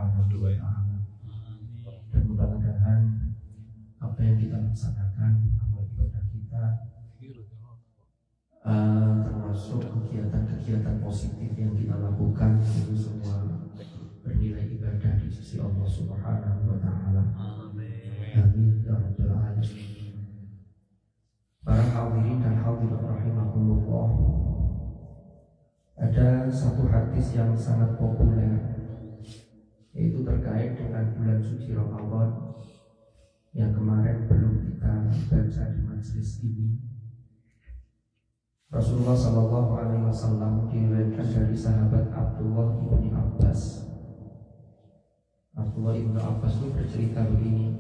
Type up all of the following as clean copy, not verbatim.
subhanahu wa ta'ala. Dan mudah-mudahan apa yang kita laksanakan, amal ibadah kita, termasuk kegiatan-kegiatan positif yang kita lakukan, itu semua bernilai ibadah di sisi Allah subhanahu wa ta'ala. Amin ya rabbal alamin. Para hadirin dan hadirat rahimakumullah, ada satu hadis yang sangat populer, yaitu terkait dengan bulan suci Ramadan yang kemarin belum kita baca di majelis ini. Rasulullah Shallallahu Alaihi Wasallam diriwayatkan dari sahabat Abdullah ibni Abbas. Abdullah ibni Abbas itu bercerita begini: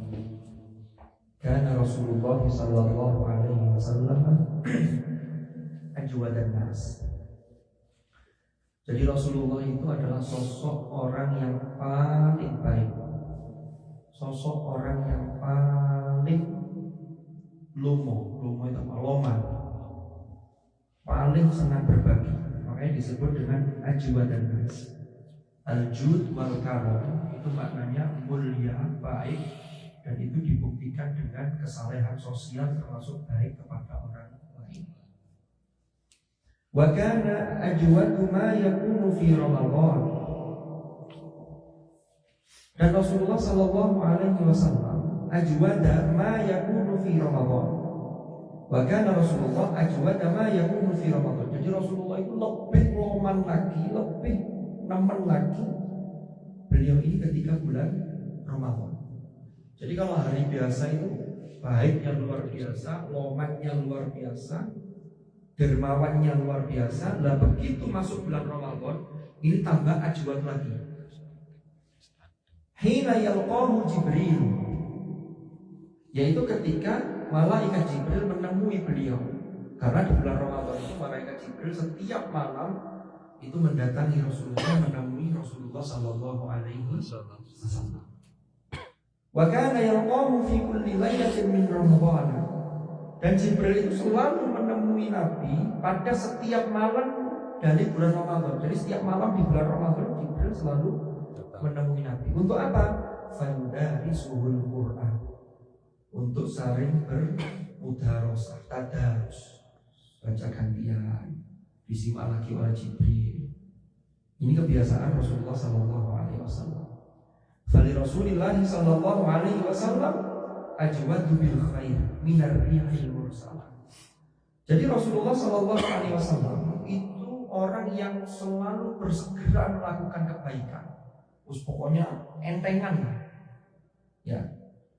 karena Rasulullah Shallallahu Alaihi Wasallam ajwadan nas. Jadi Rasulullah itu adalah sosok orang yang paling baik, sosok orang yang paling lumo itu apa? Loman, paling senang berbagi. Makanya disebut dengan ajwadan nas. Al-jud wal karam itu maknanya mulia, baik, dan itu dibuktikan dengan kesalehan sosial termasuk baik kepada orang lain. Wa kana ajwadu ma yakunu fi Ramadan. Dan Rasulullah sallallahu alaihi wasallam ajwada ma yakunu fi Ramadan. Wa kana Rasulullah ajwada ma yakunu fi Ramadan. Jadi Rasulullah itu lebih loman lagi, lebih nemen lagi beliau ini ketika bulan Ramadan. Jadi kalau hari biasa itu baiknya luar biasa, lomannya luar biasa, dermawannya luar biasa. Lah begitu masuk bulan Ramadan, ini tambah ajwad lagi. Hina yalqahu Jibril, yaitu ketika malaikat Jibril menemui beliau. Karena di bulan Ramadan itu malaikat Jibril setiap malam itu mendatangi Rasulullah, menemui Rasulullah sallallahu alaihi wasallam. Wa kana yalqahu fi kulli lailatin min Ramadan. Dan Jibril itu selalu menemui Nabi pada setiap malam dari bulan Ramadan. Jadi setiap malam di bulan Ramadan Jibril selalu menemui Nabi. Untuk apa? Fayudarisuhul Qur'an. Untuk saling bermudarosah, tadarus, baca gantian, disimak lagi oleh Jibril. Ini kebiasaan Rasulullah sallallahu alaihi wasallam. Fali Rasulillah sallallahu alaihi wasallam ajwadu bil khair minar rihil mursalah. Jadi Rasulullah sallallahu alaihi wasallam itu orang yang selalu bersegera melakukan kebaikan. Pokoknya entengan. Ya.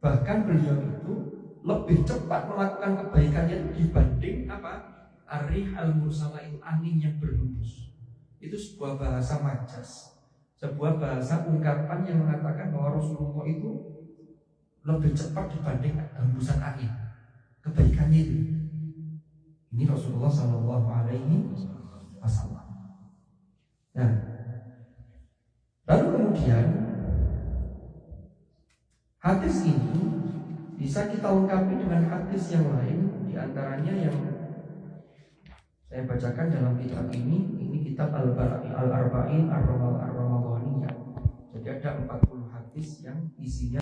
Bahkan beliau itu lebih cepat melakukan kebaikannya dibanding apa? Ar-rih al-mursalah, itu angin yang berhembus. Itu sebuah bahasa majas, sebuah bahasa ungkapan yang mengatakan bahwa Rasulullah itu lebih cepat dibanding hembusan angin. Kebaikannya itu. Ini Rasulullah Sallallahu Alaihi Wasallam. Nah, lalu kemudian hadis ini bisa kita lengkapi dengan hadis yang lain, di antaranya yang saya bacakan dalam kitab ini kitab Al-Arba'in Ar-Ramadhaniyah. Jadi ada 40 hadis yang isinya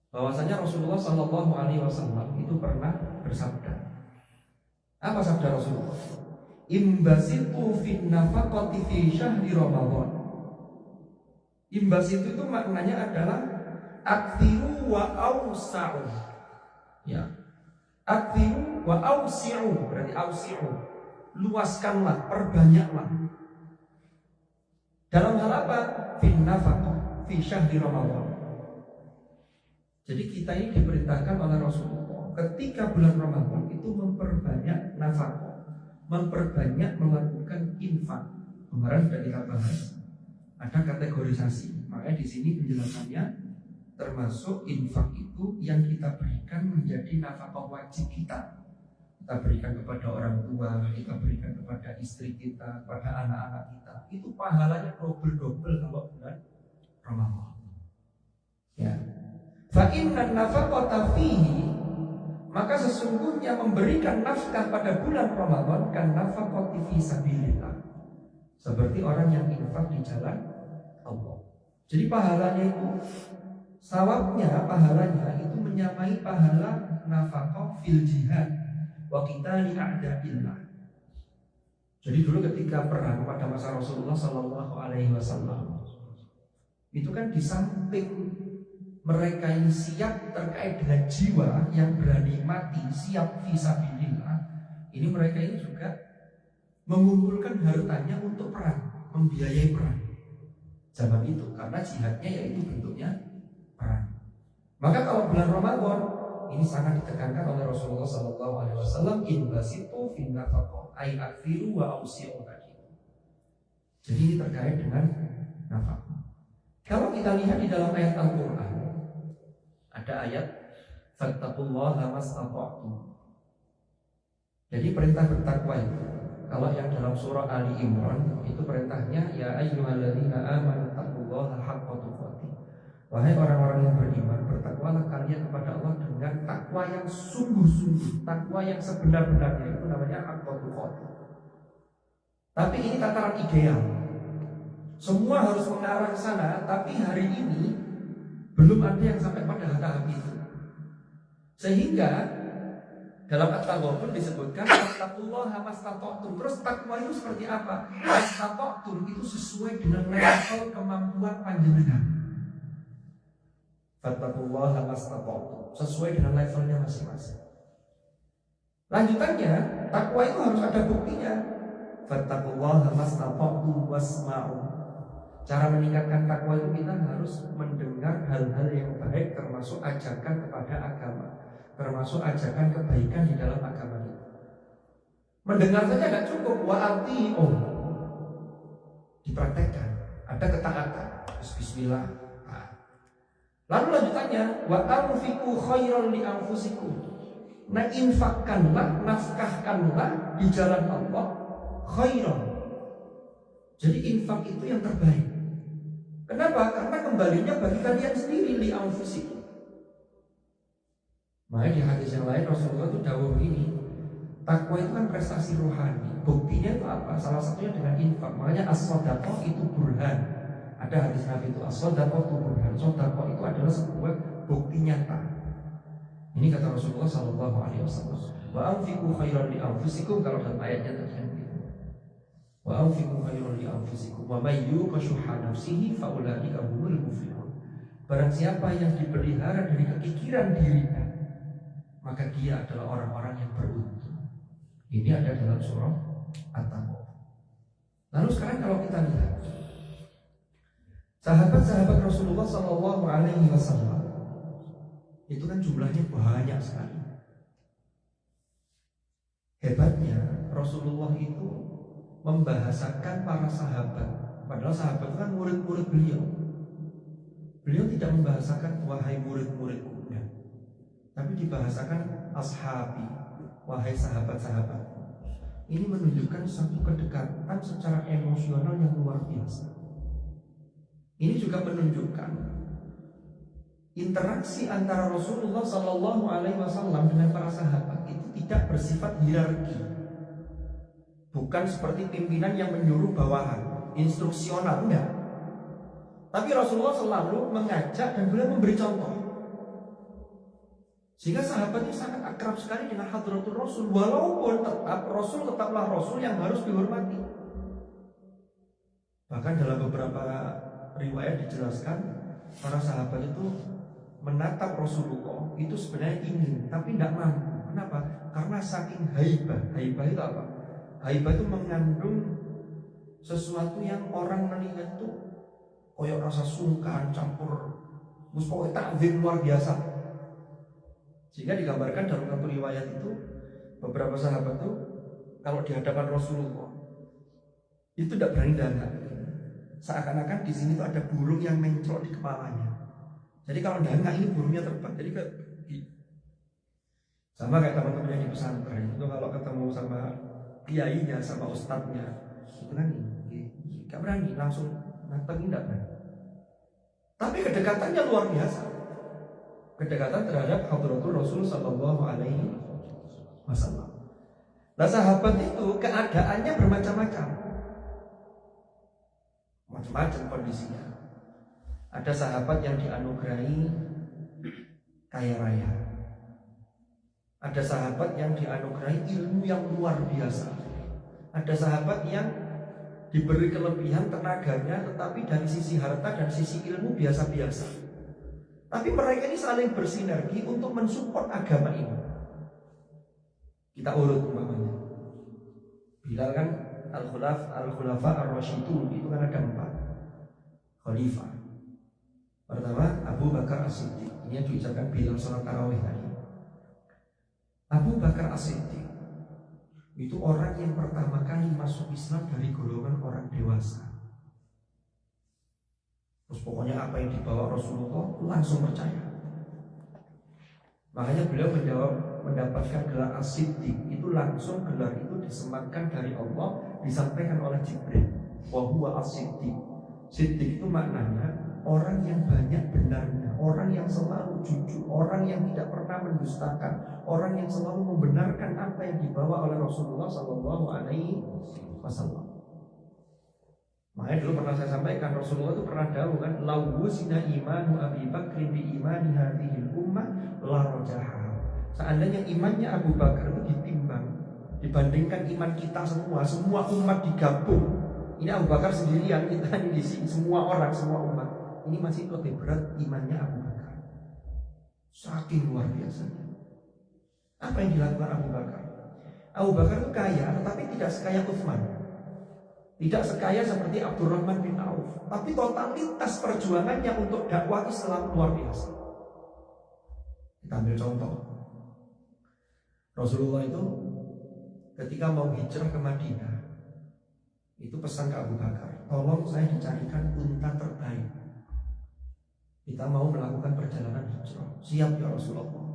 bahwasanya Rasulullah Shallallahu Alaihi Wasallam itu pernah bersabda. Apa sabda Rasulullah? Imbasitu fin nafaqati fi syahri Ramadan. Imbasitu itu maknanya adalah aktsiru wa awsa'u. Ya. Aktsiru wa awsi'u, berarti awsi'u. Luaskanlah, perbanyaklah. Dalam hal apa? Fin nafaqah fi syahri Ramadan. Jadi kita ini diperintahkan oleh Rasulullah ketika bulan Ramadan itu memperbanyak nafkah, memperbanyak melakukan infak. Kemarin sudah kita bahas, ada kategorisasi. Makanya di sini penjelasannya termasuk infak itu yang kita berikan menjadi nafkah wajib kita. kita berikan kepada orang tua, kita berikan kepada istri kita, kepada anak-anak kita, itu pahalanya double-double kalau bulan Ramadan. Ya. Fa inna nafaqata fihi, maka sesungguhnya memberikan nafkah pada bulan Ramadan kan nafaqati fi sabilillah, seperti orang yang infak di jalan Allah. Jadi pahalanya itu, sawabnya, pahalanya itu menyamai pahala nafaqah fil jihad wa qitali a'da'illah. Jadi dulu ketika perang pada masa Rasulullah Sallallahu Alaihi Wasallam, itu kan di samping mereka yang siap terkait dengan jiwa yang berani mati siap fisabilillah, ini mereka ini juga mengumpulkan hartanya untuk perang, membiayai perang zaman itu, karena jihadnya yaitu bentuknya perang. Maka kalau bulan Ramadan ini sangat ditekankan oleh Rasulullah Sallallahu Alaihi Wasallam, inbasitu fin nafaqah ay akfiru wa ausi'u tadi. Jadi ini terkait dengan nafkah. Kalau kita lihat di dalam ayat Al-Quran, ada ayat fattaqullaha mastata'tum. Jadi perintah bertakwa itu, kalau yang dalam surah Ali Imran itu perintahnya ya ayyuhalladzina amanu taqullaha haqqa tuqatih. Wahai orang-orang yang beriman, bertakwalah kalian kepada Allah dengan takwa yang sungguh-sungguh, takwa yang sebenar-benarnya, itu namanya haqqa tuqatih. Tapi ini tataran ideal. Semua harus mengarah ke sana, tapi hari ini belum ada yang sampai pada tahap itu. Sehingga dalam At-Taghabun disebutkan taqullaha mastata'tum. Terus takwa itu seperti apa? Mastata'tum itu sesuai dengan level kemampuan panjenengan. Fattaqullaha mastata'tum, sesuai dengan levelnya masing-masing. Lanjutannya, takwa itu harus ada buktinya. Fattaqullaha mastata'tum wasma'u. Cara meningkatkan takwa itu kita harus mendengar hal-hal yang baik, termasuk ajakan kepada agama, termasuk ajakan kebaikan di dalam agama itu. Mendengar saja tidak cukup, wa'ati'u, dipraktekkan, ada ketaatan. Bismillah. Lalu lanjutannya, wa'anfiqu khairan li anfusikum. Nah, infakkanlah, nafkahkanlah di jalan Allah khairan. Jadi infak itu yang terbaik. Kenapa? Karena kembalinya bagi kalian sendiri, li anfusikum. Makanya di hadis yang lain Rasulullah itu dawuh ini, takwa itu kan prestasi rohani. Buktinya itu apa? Salah satunya dengan infak. Makanya as-shadaqah itu burhan. Ada hadis Nabi itu as-shadaqah itu burhan. Shadaqah itu adalah sebuah bukti nyata. Ini kata Rasulullah Sallallahu Alaihi Wasallam. Wa anfiqu khairan li anfusikum, kalau dalam ayatnya terjadi. Wa anfiqu khairan li anfusikum wa may yuqa shuhha nafsihi fa ulaika humul muflihun. Barang siapa yang dipelihara dari kekikiran dirinya, maka dia adalah orang-orang yang beruntung. Ini ada dalam surah At-Taghabun. Lalu sekarang kalau kita lihat sahabat-sahabat Rasulullah Sallallahu Alaihi Wasallam, itu kan jumlahnya banyak sekali. Hebatnya Rasulullah itu membahasakan para sahabat, padahal sahabat itu kan murid-murid beliau. Beliau tidak membahasakan wahai murid-muridku, tapi dibahasakan ashabi, wahai sahabat-sahabat. Ini menunjukkan satu kedekatan secara emosional yang luar biasa. Ini juga menunjukkan interaksi antara Rasulullah Sallallahu Alaihi Wasallam dengan para sahabat itu tidak bersifat hierarki. Bukan seperti pimpinan yang menyuruh bawahan, instruksional, enggak. Tapi Rasulullah selalu mengajak dan beliau memberi contoh. Sehingga sahabat ini sangat akrab sekali dengan hadratul Rasul. Walaupun tetap Rasul tetaplah Rasul yang harus dihormati. Bahkan dalam beberapa riwayat dijelaskan, para sahabat itu menatap Rasulullah itu sebenarnya ingin, tapi tidak mampu. Kenapa? Karena saking haibah. Haibah itu apa? Haibah itu mengandung sesuatu yang orang melihat tuh koyok rasa sungkan campur pokoknya takzim luar biasa. Sehingga digambarkan dalam satu riwayat itu, beberapa sahabat tuh kalau di hadapan Rasulullah itu tidak berani dangak. Seakan-akan di sini tuh ada burung yang mencrok di kepalanya. Jadi kalau dangak ini burungnya terbang. Jadi Sama kayak teman-teman yang di pesantren itu kalau ketemu sama kiainya, sama ustadznya, itu kan gak berani langsung nantengin, gak berani. Tapi kedekatannya luar biasa. Kedekatan terhadap hadratul Rasul sallallahu alaihi wasallam. Nah, sahabat itu keadaannya bermacam-macam. Macam-macam kondisinya. Ada sahabat yang dianugerahi kaya raya. Ada sahabat yang dianugerahi ilmu yang luar biasa. Ada sahabat yang diberi kelebihan tenaganya, tetapi dari sisi harta dan sisi ilmu biasa-biasa. Tapi mereka ini saling bersinergi untuk mensupport agama ini. Kita urut umpamanya. Bilal kan al-khulafa ar-rasyidun, itu kan ada 4 khalifah. Pertama Abu Bakar As-Siddiq. Ini yang diucapkan Bilal salat tarawih tadi. Abu Bakar As-Siddiq itu orang yang pertama kali masuk Islam dari golongan orang dewasa. Terus pokoknya apa yang dibawa Rasulullah langsung percaya. Makanya beliau mendapatkan gelar As-Siddiq itu langsung, gelar itu disematkan dari Allah, disampaikan oleh Jibril. Wa huwa As-Siddiq. Siddiq itu maknanya orang yang banyak benarnya, orang yang selalu jujur, orang yang tidak pernah mendustakan, orang yang selalu membenarkan apa yang dibawa oleh Rasulullah sallallahu alaihi wasallam. Makanya dulu pernah saya sampaikan, Rasulullah itu pernah tahu kan, lawuzina imanu Abi Bakr bi imani hadhil ummah la rajaha. Seandainya imannya Abu Bakar itu ditimbang, dibandingkan iman kita semua umat digabung. Ini Abu Bakar sendirian, kita ini di sini semua orang, semua umat. Ini masih lebih berat imannya Abu Bakar. Saking luar biasanya. Apa yang dilakukan Abu Bakar? Abu Bakar itu kaya, tetapi tidak sekaya Utsman. Tidak sekaya seperti Abdurrahman bin Auf. Tapi totalitas perjuangannya untuk dakwah Islam luar biasa. Kita ambil contoh. Rasulullah itu ketika mau hijrah ke Madinah, itu pesan ke Abu Bakar, tolong saya dicarikan unta terbaik. Kita mau melakukan perjalanan hijrah. Siap ya Rasulullah.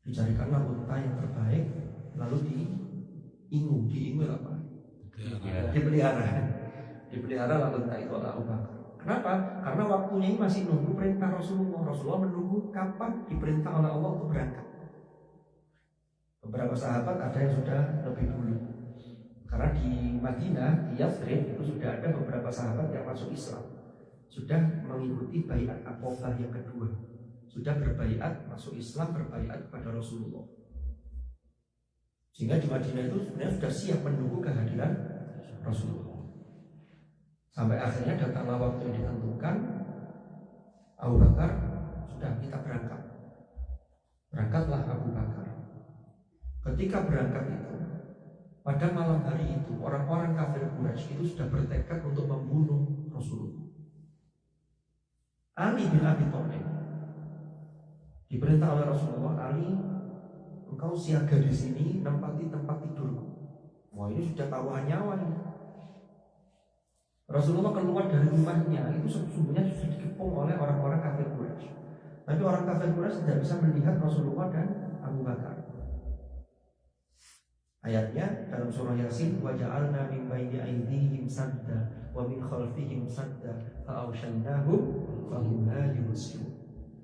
Dicarikanlah unta yang terbaik, lalu diingu apa? Dipelihara lah unta itu oleh Abu Bakar. Kenapa? Karena waktunya ini masih nunggu perintah Rasulullah. Rasulullah menunggu kapan diperintah oleh Allah untuk berangkat. Beberapa sahabat ada yang sudah lebih dulu. Karena di Madinah, di Yathrib itu sudah ada beberapa sahabat yang masuk Islam, sudah mengikuti baiat Aqabah yang kedua, sudah berbaiat masuk Islam, berbaiat kepada Rasulullah. Sehingga di Madinah itu sebenarnya sudah siap menunggu kehadiran Rasulullah. Sampai akhirnya datanglah waktu yang ditentukan, Abu Bakar, sudah kita berangkat. Berangkatlah Abu Bakar. Ketika berangkat itu, pada malam hari itu orang-orang kafir Quraisy itu sudah bertekad untuk membunuh Rasulullah. Ali bin Abi Thalib diperintah oleh Rasulullah, Ali, engkau siaga di sini, nempati tempat tidurku. Wah, ini sudah taruhan nyawa ini. Rasulullah keluar dari rumahnya itu sesungguhnya sudah dikepung oleh orang-orang kafir Quraisy. Tapi orang kafir Quraisy tidak bisa melihat Rasulullah dan Abu Bakar. Ayatnya dalam surah Yasin, wa ja'alna min baini aydihim sadda wa min khalfihim sadda fa awshaynahum fa hum la yubsirun.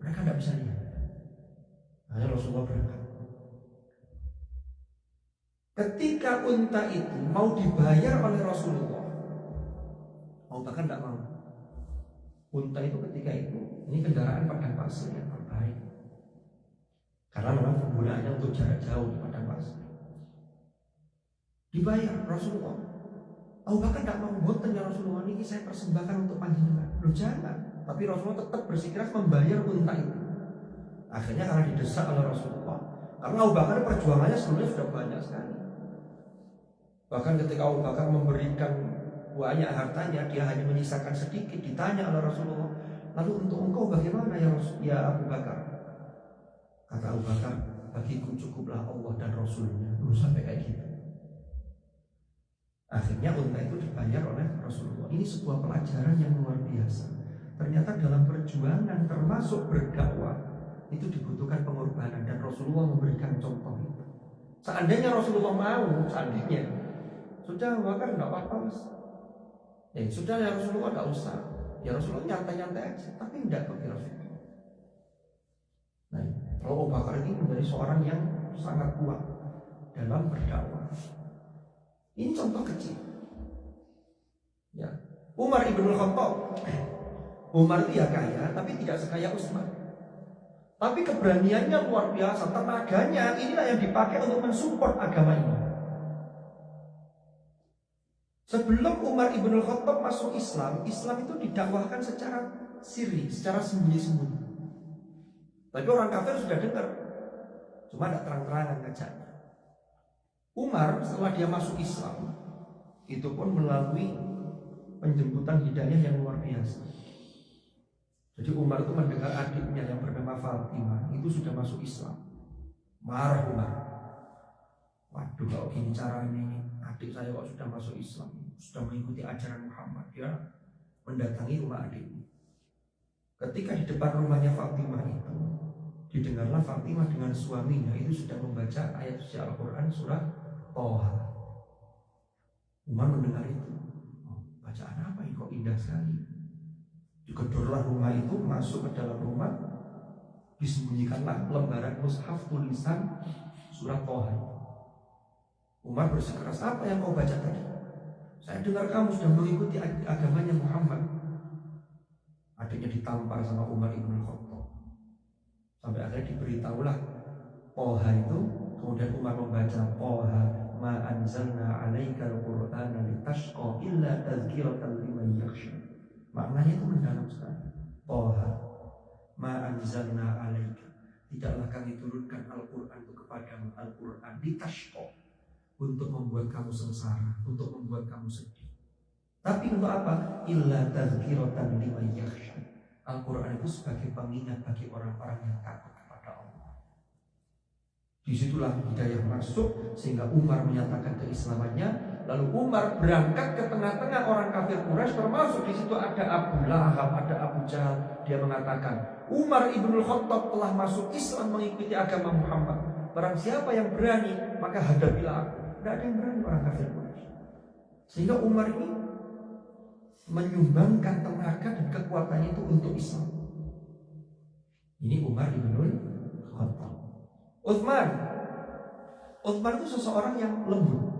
Mereka tidak bisa lihat. Hanya Rasulullah berangkat. Ketika unta itu mau dibayar oleh Rasulullah, Abu Bakar tidak mau. Unta itu ketika itu, ini kendaraan padang pasir yang terbaik, karena memang penggunaannya untuk jarak jauh di padang pasir. Dibayar Rasulullah. Abu Bakar tidak mau, boten ya Rasulullah, ini saya persembahkan untuk panjenengan. Loh jangan. Tapi Rasulullah tetap bersikeras membayar unta itu. Akhirnya karena didesak oleh Rasulullah, karena Abu Bakar perjuangannya sebenarnya sudah banyak sekali. Bahkan ketika Abu Bakar memberikan banyak hartanya, dia hanya menyisakan sedikit. Ditanya oleh Rasulullah, lalu untuk engkau bagaimana ya Abu Bakar? Kata Abu Bakar, bagiku cukuplah Allah dan Rasulnya. Belum sampai kayak gitu. Akhirnya unta itu dibayar oleh Rasulullah. Ini sebuah pelajaran yang luar biasa. Ternyata dalam perjuangan termasuk berdakwah, itu dibutuhkan pengorbanan dan Rasulullah memberikan contoh itu. Seandainya Rasulullah mau, seandainya sudah bakar enggak apa-apa mas. Ya sudah ya Rasulullah enggak usah. Ya Rasulullah nyantai-nyantai aja, tapi enggak bagi Rasulullah. Nah, Abu Bakar ini menjadi seorang yang sangat kuat dalam berdakwah. Ini contoh kecil. Ya, Umar ibn Khattab. Umar itu ya kaya, tapi tidak sekaya Utsman. Tapi keberaniannya luar biasa, tenaganya inilah yang dipakai untuk mensupport agama ini. Sebelum Umar ibn Khattab masuk Islam, Islam itu didakwahkan secara sirri, secara sembunyi-sembunyi. Tapi orang kafir sudah dengar, cuma tidak terang-terangan ngajaknya. Umar setelah dia masuk Islam, itu pun melalui penjemputan hidayah yang luar biasa. Jadi Umar itu mendengar adiknya yang bernama Fatimah itu sudah masuk Islam. Marah Umar. Waduh, kalau gini caranya adik saya kok sudah masuk Islam, sudah mengikuti ajaran Muhammad, dia mendatangi rumah adiknya. Ketika di depan rumahnya Fatimah itu, didengarlah Fatimah dengan suaminya itu sudah membaca ayat suci Al-Quran surah Toha. Umar mendengar itu, bacaan apa ini kok indah sekali. Digedorlah rumah itu, masuk ke dalam rumah, disembunyikanlah lembaran mushaf tulisan surah Toha. Umar bersikeras, apa yang kau baca tadi? Saya dengar kamu sudah mengikuti agamanya Muhammad. Adiknya ditampar sama Umar ibn Khattab. Sampai akhirnya diberitahulah Toha itu. Kemudian Umar membaca Toha ma anzalna alaikal qur'ana litashqa illa tadhkiratan liman yakhsha. Maknanya itu mendalam sekali. Toha ma anzalna alaika, tidaklah kami turunkan Al-Quran itu kepadamu, Al-Quran litashqa, untuk membuat kamu sengsara, untuk membuat kamu sedih. Tapi untuk apa? Illa tadhkiratan liman yakhsha. Al-Quran itu sebagai pengingat bagi orang-orang yang takut kepada Allah. Disitulah hidayah masuk sehingga Umar menyatakan keislamannya. Lalu Umar berangkat ke tengah-tengah orang kafir Quraisy, termasuk di situ ada Abu Lahab, ada Abu Jahal. Dia mengatakan, Umar ibn Khattab telah masuk Islam mengikuti agama Muhammad. Barang siapa yang berani, maka hadapilah aku. Tidak ada yang berani orang kafir Quraisy. Sehingga Umar ini menyumbangkan tenaga dan kekuatannya itu untuk Islam. Ini Umar ibn Khattab. Utsman itu seseorang yang lembut,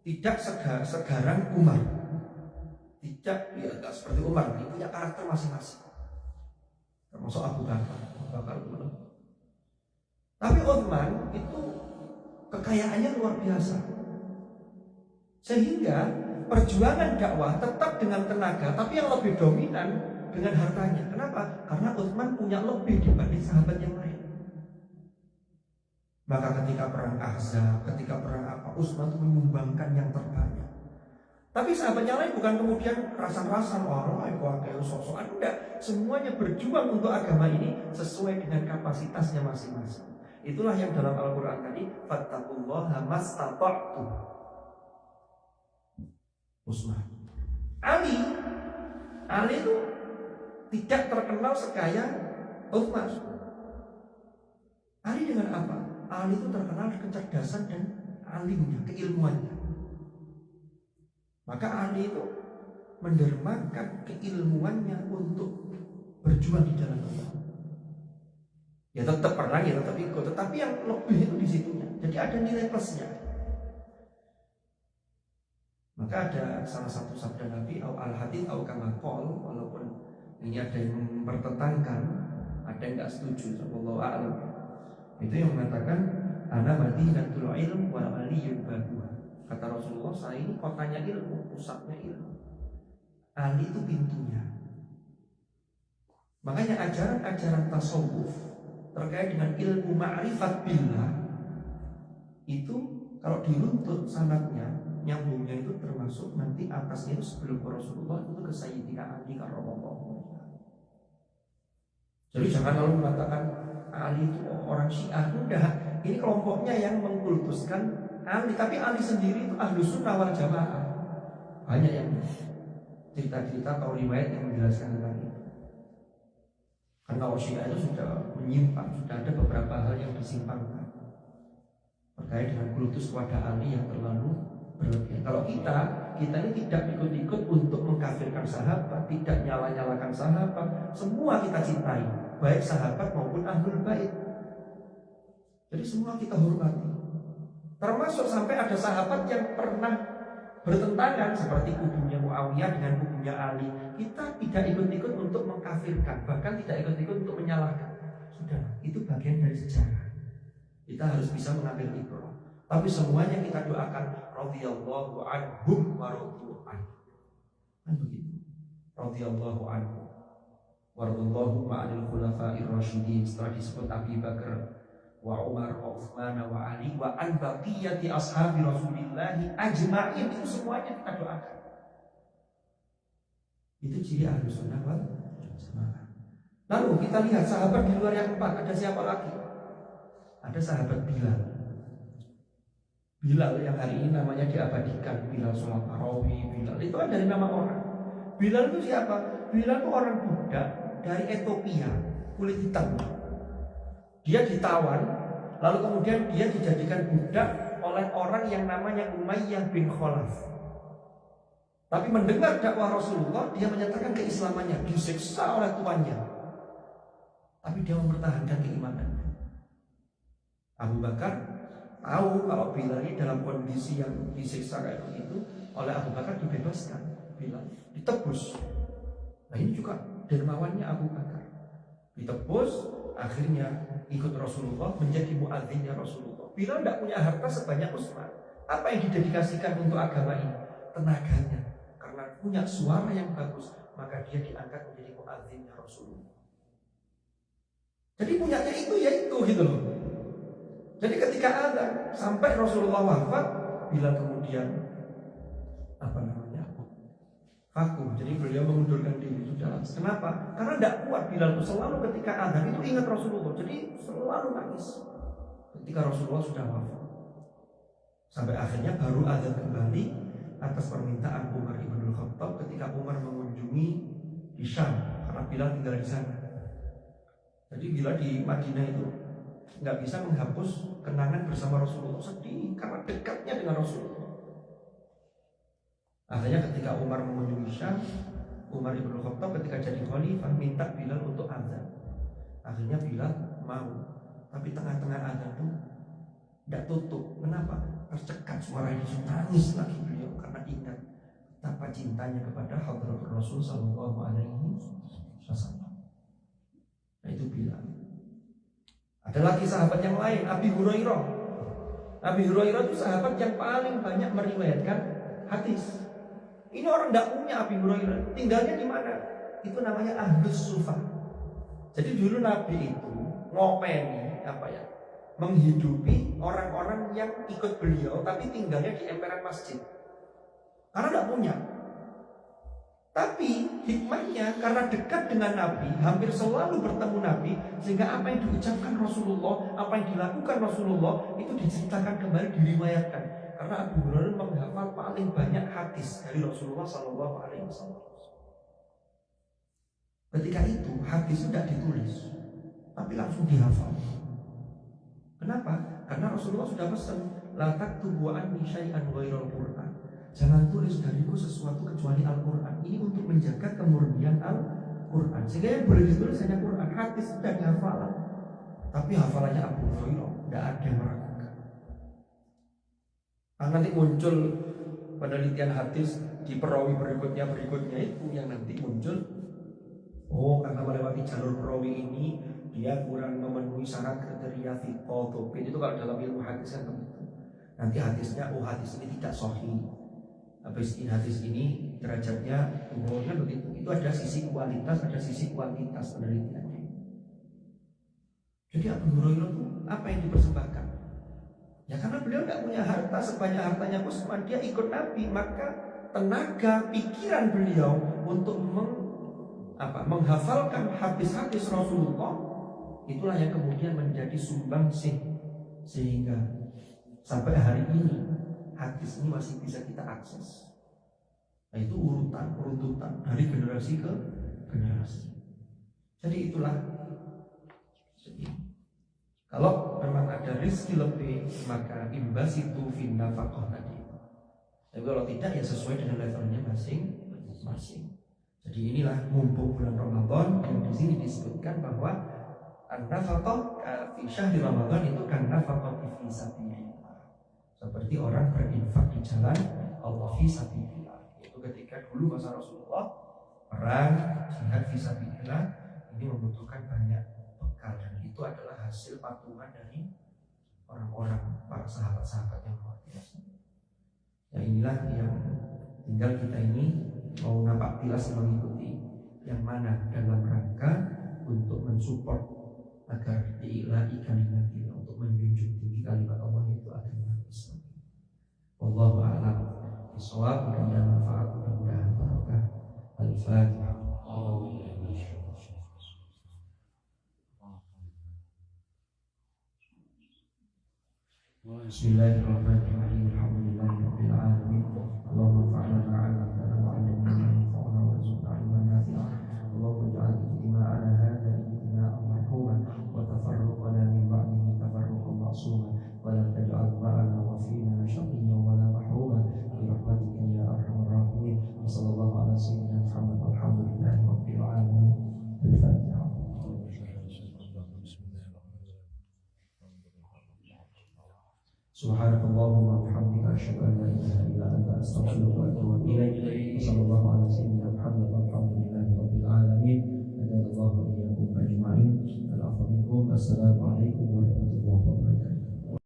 tidak segarang Umar, tidak seperti Umar, dia punya karakter masing-masing. Termasuk Abu Bakar itu. Tapi Utsman itu kekayaannya luar biasa, sehingga perjuangan dakwah tetap dengan tenaga, tapi yang lebih dominan dengan hartanya. Kenapa? Karena Utsman punya lebih dibanding sahabat yang lain. Maka ketika perang Ahzab, ketika perang apa, Utsman itu menyumbangkan yang terbanyak. Tapi sahabat yang lain bukan kemudian rasan-rasan, kayak sok-sokan, enggak. Semuanya berjuang untuk agama ini sesuai dengan kapasitasnya masing-masing. Itulah yang dalam Al-Quran tadi, fattaqullaha mastata'tum. Utsman. Ali itu tidak terkenal sekaya Utsman. Ali dengan apa? Ali itu terkenal kecerdasan dan alimnya, keilmuannya. Maka Ali itu mendermakan keilmuannya untuk berjuang di jalan Allah. Ya tetap perang, ya tetap ikut, tetapi yang lebih itu di situnya. Jadi ada nilai plusnya. Maka ada salah satu sabda Nabi al-hadits au kama qol, walaupun ini ada yang mempertentangkan, ada yang enggak setuju, wallahu a'lam. Itu yang mengatakan ana madinatul ilm wal aliyyun babuha. Kata Rasulullah, saya ini kotanya ilmu, pusatnya ilmu. Ali itu pintunya. Makanya ajaran-ajaran tasawuf terkait dengan ilmu ma'rifat billah itu kalau diruntut sanadnya, nyambungnya itu termasuk nanti atasnya itu sebelum Rasulullah itu ke Sayyidina Ali karramallahu wajhahu. Jadi jangan lalu mengatakan Ali itu orang Syiah, udah. Ini kelompoknya yang mengkultuskan Ali, tapi Ali sendiri itu Ahlus Sunnah wal Jamaah. Banyak yang cerita-cerita atau riwayat yang menjelaskan tentang itu. Karena kalau Syiah itu sudah menyimpang, sudah ada beberapa hal yang disimpangkan terkait dengan kultus kepada Ali yang terlalu berlebihan. Kalau kita ini tidak ikut-ikut untuk mengkafirkan sahabat, tidak nyala-nyalakan sahabat, semua kita cintai, baik sahabat maupun ahlul bait. Jadi semua kita hormati. Termasuk sampai ada sahabat yang pernah bertentangan seperti kubunya Muawiyah dengan kubunya Ali. Kita tidak ikut-ikut untuk mengkafirkan, bahkan tidak ikut-ikut untuk menyalahkan. Sudah, itu bagian dari sejarah. Kita harus bisa mengambil ibrah. Tapi semuanya kita doakan radhiyallahu anhum wa radu an. Kan begitu. Radhiyallahu anhu wa radallahu ma'al khulafa'ir rasyidin. Setelah disebut Abi Bakar wa Umar wa Utsman wa Ali wa an baqiyati ashabi Rasulillah ajma'in, itu semuanya kita doakan. Itu ciri Ahlus Sunnah wal Jamaah. Lalu kita lihat sahabat di luar yang empat, ada siapa lagi? Ada sahabat Bilal. Bilal yang hari ini namanya diabadikan, Bilal sholat tarawih, Bilal itu kan dari nama orang. Bilal itu siapa? Bilal itu orang budak dari Ethiopia, kulit hitam. Dia ditawan, lalu kemudian dia dijadikan budak oleh orang yang namanya Umayyah bin Khalaf. Tapi mendengar dakwah Rasulullah, dia menyatakan keislamannya, disiksa oleh tuannya. Tapi dia mempertahankan keimanannya. Abu Bakar tahu kalau Bilal ini dalam kondisi yang disiksa kayak begitu, oleh Abu Bakar dibebaskan, Bilal ditebus. Nah ini juga dermawannya Abu Bakar, ditebus, akhirnya ikut Rasulullah, menjadi muadzinnya Rasulullah. Bilal tidak punya harta sebanyak Utsman. Apa yang didedikasikan untuk agama ini? Tenaganya. Karena punya suara yang bagus, maka dia diangkat menjadi muadzinnya Rasulullah. Jadi punyanya itu ya itu gitu loh. Jadi ketika azan sampai Rasulullah wafat, Bilal kemudian vakum. Jadi beliau mengundurkan diri sudah. Kenapa? Karena tidak kuat. Bilal itu selalu ketika azan itu ingat Rasulullah. Jadi selalu nangis ketika Rasulullah sudah wafat. Sampai akhirnya baru azan kembali atas permintaan Umar ibn Khattab ketika Umar mengunjungi di Syam, karena Bilal tinggal di sana. Jadi Bilal di Madinah itu nggak bisa menghapus kenangan bersama Rasulullah, sedih karena dekatnya dengan Rasulullah. Akhirnya ketika Umar mengunjungi Syam, Umar ibn Khattab ketika jadi khalifah minta Bilal untuk azan. Akhirnya Bilal mau, tapi tengah-tengah azan itu tidak tutup. Kenapa? Tercekat suaranya, nangis lagi beliau karena ingat betapa cintanya kepada hadratul Rasul sallallahu alaihi wasallam. Nah itu Bilal. Ada lagi sahabat yang lain, Abi Hurairah. Abi Hurairah itu sahabat yang paling banyak meriwayatkan hadis. Ini orang tidak punya Abi Hurairah. Tinggalnya di mana? Itu namanya Ahlus Sufah. Jadi dulu Nabi itu ngopeni menghidupi orang-orang yang ikut beliau tapi tinggalnya di emperan masjid. Karena tidak punya. Tapi hikmahnya karena dekat dengan Nabi, hampir selalu bertemu Nabi, sehingga apa yang diucapkan Rasulullah, apa yang dilakukan Rasulullah itu diceritakan kembali, diriwayatkan. Karena Abu Hurairah menghafal paling banyak hadis dari Rasulullah Sallallahu Alaihi Wasallam. Ketika itu hadis tidak ditulis, tapi langsung dihafal. Kenapa? Karena Rasulullah sudah pesan, la taktubu anni syai'an ghairal Qur'an. Jangan tulis dariku sesuatu kecuali Al-Quran. Ini untuk menjaga kemurnian Al-Quran. Sehingga yang boleh ditulis hanya Quran. Hadis sudah dihafal, tapi hafalannya Abu Hurairah tidak ada yang meragukan. Nanti muncul penelitian hadis di perawi berikutnya itu yang nanti muncul. Oh, karena melewati jalur perawi ini dia kurang memenuhi syarat kriteria thiqah, tobit. Itu kalau dalam ilmu hadis kan begitu. Nanti hadisnya, hadis ini tidak sahih. Hadis ini derajatnya turunnya begitu. Itu ada sisi kualitas, ada sisi kuantitas penelitiannya. Jadi Abu Hurairah itu apa yang dipersembahkan? Ya karena beliau tidak punya harta sebanyak hartanya Utsman, dia ikut Nabi, maka tenaga pikiran beliau untuk menghafalkan hadis-hadis Rasulullah itulah yang kemudian menjadi sumbangsih sehingga sampai hari ini hadis ini masih bisa kita akses. Nah itu runtutan dari generasi ke generasi. Jadi itulah Kalau memang ada rezeki lebih, maka imbas itu fin nafaqah tadi. Tapi kalau tidak, ya sesuai dengan levelnya masing-masing. Jadi inilah mumpung bulan Ramadan yang di sini disebutkan bahwa an-nafaqah fi syahri Ramadan itu kan nafaqah fi sabilillah. Seperti orang berinfak di jalan Allah fi sabilillah. Itu ketika dulu masa Rasulullah perang jihad fi sabilillah ini membutuhkan banyak bekal, dan itu adalah hasil patungan dari orang-orang para sahabat-sahabat yang luar biasa. Ya inilah yang tinggal kita ini mau napak tilas mengikuti yang mana dalam rangka untuk mensupport agar diilahi kalimatillah, untuk menjunjung tinggi kalimat Allah yaitu agama Islam. Wallahu a'lam bishawab. Mudah-mudahan manfaat, mudah-mudahan barokah. Al-Fatihah. Bismillahirrahmanirrahim. Alhamdulillahirabbil alamin. Allahumma fa'alna ma 'allamtana wa 'allimna ma yanfa'una warzuqna 'ilman nafi'an. Allahumma ij'al ijtima'ana hadha ijtima'an marhuman wa tafarruqana min ba'dihi tafarruqan ma'suman wa la taj'al ma'ana wa fina shaqiyyan wa la mahruman bi rahmatika ya arhamar rahimin. Wa sallallahu ala sayyidina Muhammad walhamdulillahi rabbil alamin. Al-Fatihah. Subhanakallahumma wa bihamdika asyhadu an la ilaha illa anta astaghfiruka wa atubu ilaik.